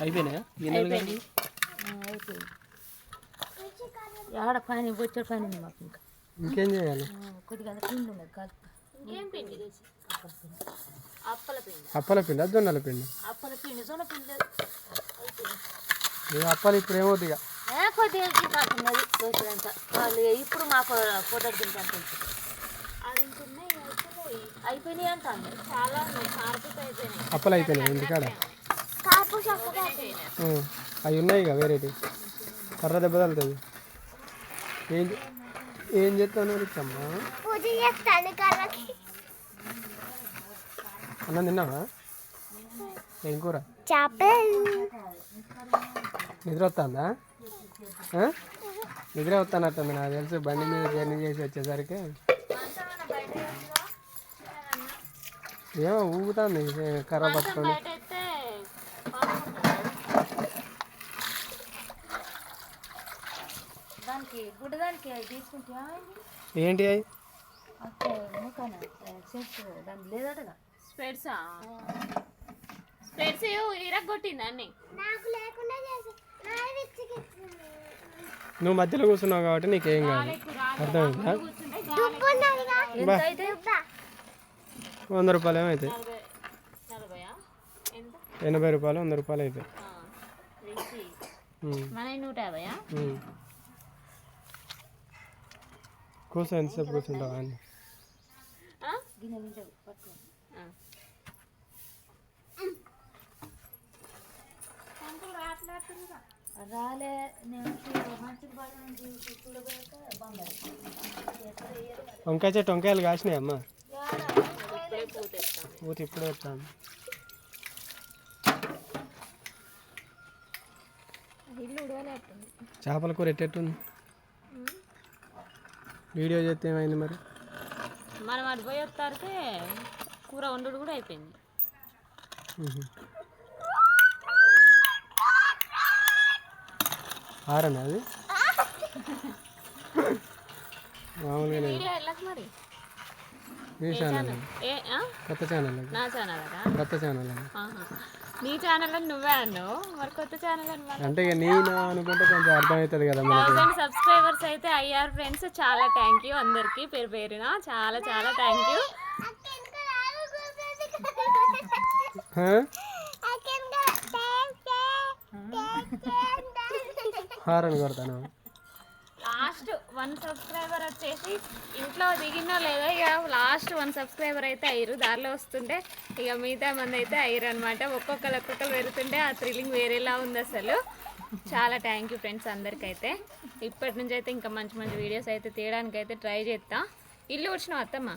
అయిపోయినాయా? అయిపోయింది. ఆడ పని వచ్చే పని ఉంది మాకు. ఇంకా ఇంకేం చేయాలి? కొద్దిగా పిండి ఉన్నది కాదు. ఇంకేం పిండి చేసి అప్పల పిండి జొన్నల పిండి అప్పల పిండి జొన్న పిండి అప్పాలు ఇప్పుడు ఏమవుతుంది ఇక కొద్దిగా కాకున్నది దోశలంతా వాళ్ళు ఇప్పుడు మాకు పొద్దు తింటాను అయిపోయినాయి అంటాను. చాలా అయిపోయినాయి. అప్పలు అయిపోయినాయి ఇంటికాడ అవి ఉన్నాయి ఇక వేరేటి కర్ర దెబ్బ తగులుతుంది. ఏం చేస్తాను ఇచ్చమ్మా? అన్నం తిన్నావా? ఏం కూర? నిద్ర వస్తుందా? నిద్ర వస్తానట్టుంది నాకు తెలుసు. బండి మీద జర్నీ చేసి వచ్చేసరికి ఏమో ఊగుతుంది కర్ర పట్టుకొని. ఏంటి అవి? నువ్వు మధ్యలో కూర్చున్నావు కాబట్టి నీకేం కాదు. అర్థమైందా? 100 రూపాయలు ఏమవుతాయి? 80 రూపాయలు 100 రూపాయలు అవుతాయి. కూర్చో ఎంతసేపు కూర్చుంటావా అని. వంకాయ చెట్టు వంకాయలు కాసినాయి అమ్మా. పూత ఇప్పుడే వస్తాను. చేపల కూర ఎట్టెట్టుంది? వీడియో చేస్తే ఏమైంది మరి? మనం అటు పోయి వస్తారికే కూర వండుడు కూడా అయిపోయింది. ఆరనా అది మామూలుగా మరి నీ ఛానల్ కొత్త ఛానల్ నా ఛానల్ కొత్త ఛానల్ నీ ఛానల్ నువ్వే అన్నావు మరి కొత్త ఛానల్ అంటే ఇక నేను అనుకుంటే కొంచెం అర్థమవుతుంది కదా. 1000 సబ్స్క్రైబర్స్ అయితే అయ్యారు ఫ్రెండ్స్. చాలా థ్యాంక్ యూ అందరికి పేరు పేరున చాలా చాలా థ్యాంక్ యూ. హారన్ కొడతాను. లాస్ట్ 1 సబ్స్క్రైబర్ వచ్చేసి ఇంట్లో దిగినో లేదో ఇక లాస్ట్ 1 సబ్స్క్రైబర్ అయితే అయ్యారు. దారిలో వస్తుంటే ఇక మిగతా మంది అయితే అయ్యారు అనమాట. ఒక్కొక్కరు పెరుగుతుంటే ఆ థ్రిల్లింగ్ వేరేలా ఉంది అసలు. చాలా థ్యాంక్ యూ ఫ్రెండ్స్ అందరికైతే. ఇప్పటి నుంచి అయితే ఇంకా మంచి మంచి వీడియోస్ అయితే తీయడానికి అయితే ట్రై చేస్తా. ఇల్లు వచ్చినావు అత్తమ్మ?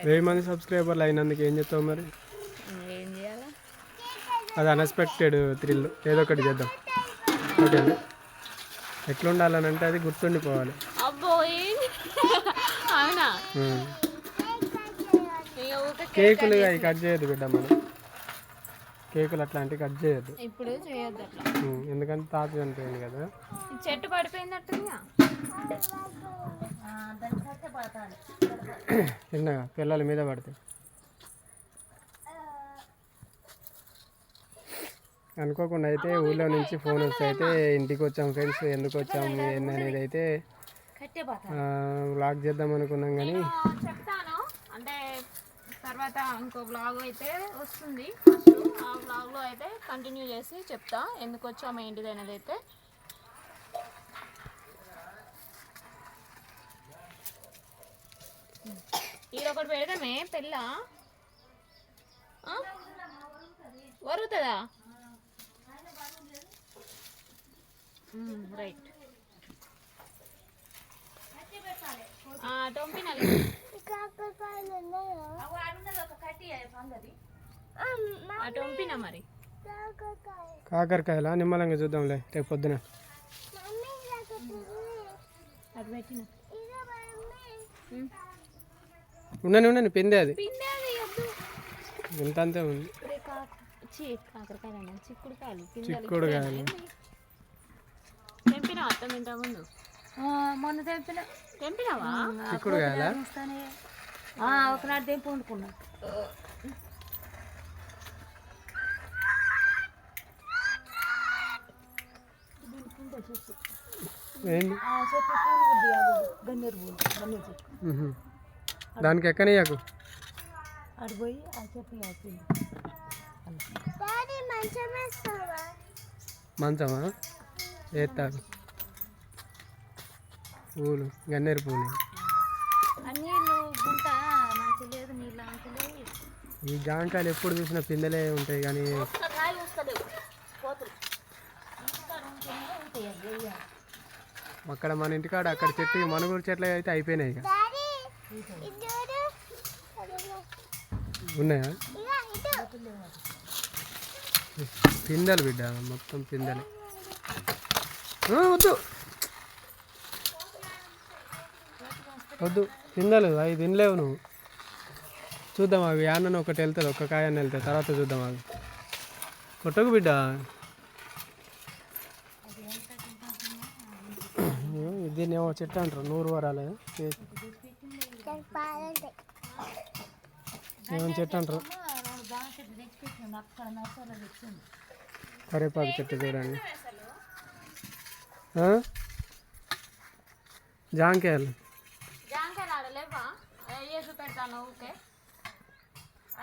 1000 మంది సబ్స్క్రైబర్లు అయినందుకు ఏం చెప్తావు మరి? ఏం చేయాలా? అది అన్ఎక్స్పెక్టెడ్ థ్రిల్. ఏదో ఒకటి చేద్దాం. ఓకే ఎట్లుండాలని అంటే అది గుర్తుండిపోవాలి. అబ్బో అవునా? కేకులు అవి కట్ చేయొద్దు బిడ్డ. మనం కేకులు అట్లాంటివి కట్ చేయొద్దు ఇప్పుడు. చేయొద్దు అట్లా ఎందుకంటే తాత చనిపోయింది కదా. చెట్టు పడిపోయిందట్టుగా చిన్నగా పిల్లల మీద పడితే అనుకోకుండా అయితే ఊళ్ళో నుంచి ఫోన్ వస్తే అయితే ఇంటికి వచ్చాం ఫ్రెండ్స్. ఎందుకు వచ్చాము ఏందనేది అయితే వ్లాగ్ చేద్దాం అనుకున్నాం కానీ చెప్తాను. అంటే తర్వాత ఇంకో బ్లాగ్ అయితే వస్తుంది. ఆ బ్లాగ్లో అయితే కంటిన్యూ చేసి చెప్తా ఎందుకు వచ్చాము ఏంటిది అనేది అయితే. ఈడొకటి పెడదామే పెళ్ళ వరుగుతుందా? రైట్. టొంపినాలి టొంపినా మరి. కాకరకాయలా? నిమ్మలంగా చూద్దాంలే రేపు పొద్దున. అది పెట్టిన ఉండని పిందే అది ఇంత అంతే ఉంది. కాకరకాయలు చిక్కుడుకాయలు చిక్కుడుకాయలు తెంపినా అత్తం ఇంత ముందు మొన్న తెంపినావా? చిక్కుడుకాయలా? ఒకనాడు తెంపి వండుకున్నా. ఏంది ఆ చెట్టు పూలు బుద్ధి అది గన్నేరు పూలు గన్నేరు చెట్టు ఉహు. దానికి ఎక్కనియకు అటు పోయి ఆ చెట్టు పూలు మంచమా వేస్తారు పూలు గన్నేరు పూలు ఆ నీళ్ళు గుంట మంచి లేదు నీళ్ళు అంత లేవు ఈ జాంకాయలు ఎప్పుడు చూసినా పిందెలే ఉంటాయి కానీ ఒక్క కాయ వస్తలేవు కోతులు ఇంటికాడ ఉంటేనే ఉంటాయి అవి వేయాలి. అక్కడ మన ఇంటికాడ అక్కడ చెట్టు మనుగురు చెట్లు అయితే అయిపోయినాయి ఇక ఉన్నాయా పిందెలు బిడ్డ మొత్తం పిందెలు వద్దు వద్దు పిందెలు అవి తినలేవు నువ్వు చూద్దాం అవి యాన్న ఒకటి వెళ్తుంది ఒక్క కాయన్న వెళ్తాయి తర్వాత చూద్దాం అవి కొట్టకు బిడ్డ దీన్ని ఏమో చెట్టు అంటారు 100 వరాలు ఏమో చెట్టు అంటారు రెండు బాగా చెట్టు తెచ్చిపెట్టిండు అక్కడ నర్సరీలో తెచ్చింది కరేపాకు చెట్టు చూడండి జాంకాయలు జాంకాయలు ఆడలేవా వేసి పెడతాను ఓకే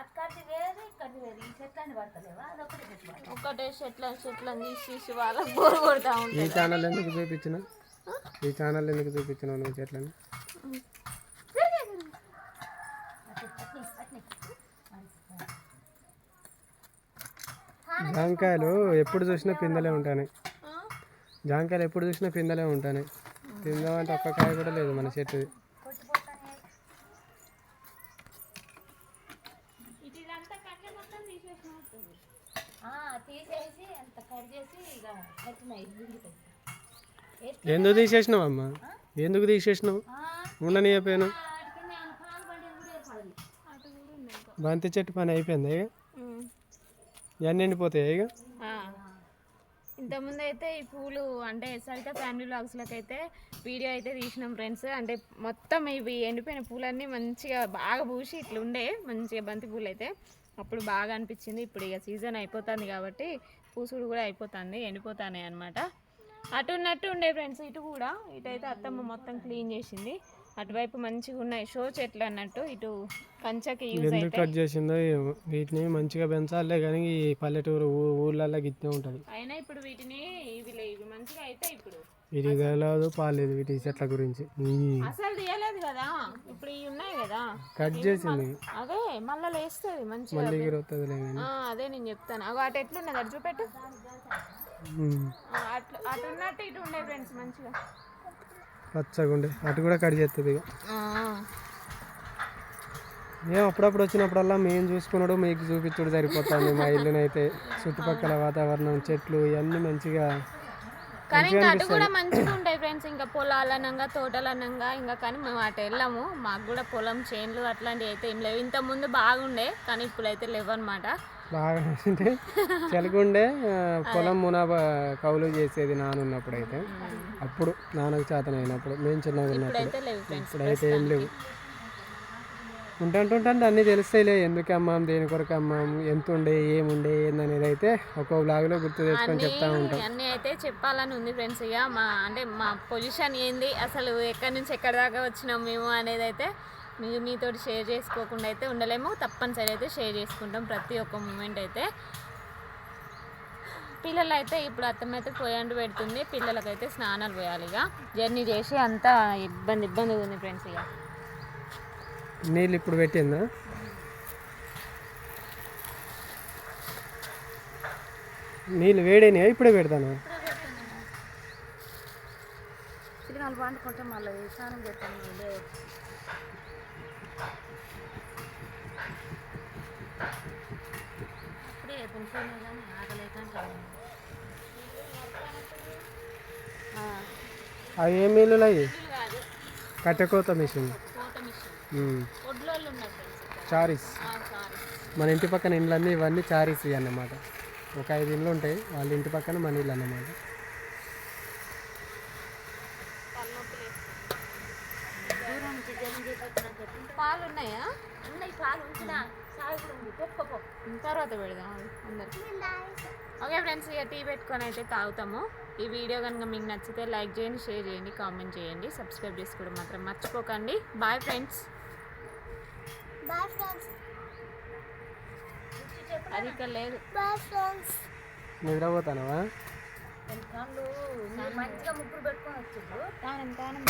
అక్కడికి వేరు ఇక్కడికి వేరు ఈ చెట్టు అని పడతలేవా అదొకటి చెట్టు పడతాయి ఒకటే చెట్లను తీసి వాళ్ళకి బోరు కొడతా ఈ ఉంటుంది ఛానల్ ఎందుకు చూపించిన ఈ ఛానల్ ఎందుకు చూపించినావు నువ్వు చెట్లని జాంకాయలు ఎప్పుడు చూసినా పిందెలే ఉంటాయి జాంకాయలు ఎప్పుడు చూసినా పిందెలే ఉంటాయి తిందామంటే ఒక్క కాయ కూడా లేదు మన చెట్టు తీసేసి అంత కట్ చేసి ఇక కట్టినాయి ఎందుకు తీసేసినావు అమ్మ ఎందుకు తీసేసినావు ఉండని చెప్పాను బంతి చెట్టు పని అయిపోయింది ఇక ఇవన్నీ ఎండిపోతాయి ఇక ఇంతకుముందు అయితే ఈ పూలు అంటే సరిత ఫ్యామిలీ వ్లాగ్స్లోకి అయితే వీడియో అయితే తీసినాం ఫ్రెండ్స్ అంటే మొత్తం ఇవి ఎండిపోయిన పూలన్నీ మంచిగా బాగా పూసి ఇట్లా ఉండే మంచిగా బంతి పూలు అయితే అప్పుడు బాగా అనిపించింది ఇప్పుడు ఇక సీజన్ అయిపోతుంది కాబట్టి పూసుడు కూడా అయిపోతుంది ఎండిపోతాయి అనమాట అటు ఉన్నట్టు ఉండే ఫ్రెండ్స్ ఇటు కూడా ఇటు అయితే అత్తమ్మ మొత్తం క్లీన్ చేసింది అటువైపు మంచిగా ఉన్నాయి షో చెట్లు అన్నట్టు ఇటు కంచకి యూజ్ ఎందుకు అయితే కట్ చేసిందో ఏమో వీటిని మంచిగా పెంచాలే కానీ ఈ పల్లెటూరు ఊర్లలో గిట్టే ఉంటుంది అయినా ఇప్పుడు వీటిని ఇవి మంచిగా అయితే ఇప్పుడు ఇది తెలియదు పాలేదు వీటి చెట్ల గురించి అసలు తీయలేదు కదా ఇప్పుడు ఇవి ఉన్నాయి కదా కట్ చేసింది అదే మళ్ళీ లేస్తుంది మంచిగా మళ్ళీ ఎగిరొస్తుంది కానీ అదే నేను చెప్తాను అవి అటు ఎట్లున్నది అటు చూపెట్టు అటు ఉన్నట్టు ఇటు ఉండే ఫ్రెండ్స్ మంచిగా పచ్చగా ఉండే అటు కూడా కట్ చేస్తుంది ఇక మేము అప్పుడప్పుడు వచ్చినప్పుడల్లా మేము చూసుకున్నాడు మీకు చూపించుడు సరిపోతుంది మా ఇల్లునైతే చుట్టుపక్కల వాతావరణం చెట్లు ఇవన్నీ మంచిగా కానీ ఇంకా అటు కూడా మంచిగా ఉంటాయి ఫ్రెండ్స్ ఇంకా పొలాలు అనంగా తోటలు అనంగా ఇంకా కానీ మేము అటు వెళ్ళాము మాకు కూడా పొలం చేన్లు అట్లాంటివి అయితే ఏం లేవు ఇంత ముందు బాగుండే కానీ ఇప్పుడైతే లేవు అనమాట బాగా అంటే చెలకుండే పొలం మునాబా కౌలు చేసేది నాన్న ఉన్నప్పుడు అయితే అప్పుడు నాన్నకు చేతన అయినప్పుడు మేము చిన్నగా ఉన్నప్పుడు ఇప్పుడైతే లేవు ఫ్రెండ్స్ ఇప్పుడైతే ఏం లేవు ఉంటుంటే అన్నీ తెలుస్తాయిలే ఎందుకు అమ్మాం దేని కొరకు అమ్మాం ఎంత ఉండే ఏముండే ఏందనేది అయితే ఒక్కో బ్లాగ్లో గుర్తు తెచ్చుకొని చెప్తా ఉంటాం అన్నీ అయితే చెప్పాలని ఉంది ఫ్రెండ్స్ ఇక మా పొజిషన్ ఏంది అసలు ఎక్కడి నుంచి ఎక్కడి దాకా వచ్చినాం మేము అనేది అయితే మీతో షేర్ చేసుకోకుండా అయితే ఉండలేము తప్పనిసరి అయితే షేర్ చేసుకుంటాం ప్రతి ఒక్క మూమెంట్ అయితే పిల్లలు అయితే ఇప్పుడు అత్తమ్మ అయితే పోయాండు పెడుతుంది పిల్లలకైతే స్నానాలు పోయాలి ఇక జర్నీ చేసి అంతా ఇబ్బందిగా ఉంది ఫ్రెండ్స్ ఇక నీళ్ళు ఇప్పుడు పెట్టిందా నీళ్ళు వేడైనా ఇప్పుడే పెడతాను చిన్నలు పండుకుంటే మళ్ళీ స్నానం చేస్తాను అప్పుడే కొంచెమే కానీ ఆగలేకంటే అవి ఏం నీళ్ళు అవి కాదు కట్టెకోత మిషన్ కోత మిషన్ ఒడ్లోళ్ళు ఉన్నారు ఫ్రెండ్స్ చారీస్ సారీ మన ఇంటి పక్కన ఇండ్లన్నీ ఇవన్నీ చారీస్ అన్నమాట ఒక 5 ఇండ్లు ఉంటాయి వాళ్ళ ఇంటి పక్కన మన ఇల్లు అన్నమాట పాలు ఉన్నాయా ఉన్నాయి పాలు ఉంచినా చాయ్ కూడా ఉంది పెట్టుకోపో. తర్వాత పెడదాం అది అందరికి. ఓకే ఫ్రెండ్స్, ఇక టీ పెట్టుకొని అయితే తాగుతాము. ఈ వీడియో కనుక మీకు నచ్చితే లైక్ చేయండి, షేర్ చేయండి, కామెంట్ చేయండి, సబ్స్క్రైబ్ చేసుకోవడం మాత్రం మర్చిపోకండి. Bye friends. అది ఇక్కడ లేదు. నిద్రపోతానవా? కళ్ళు మంచిగా ముగ్గురు పెట్టుకొని వచ్చిండ్రు. తానం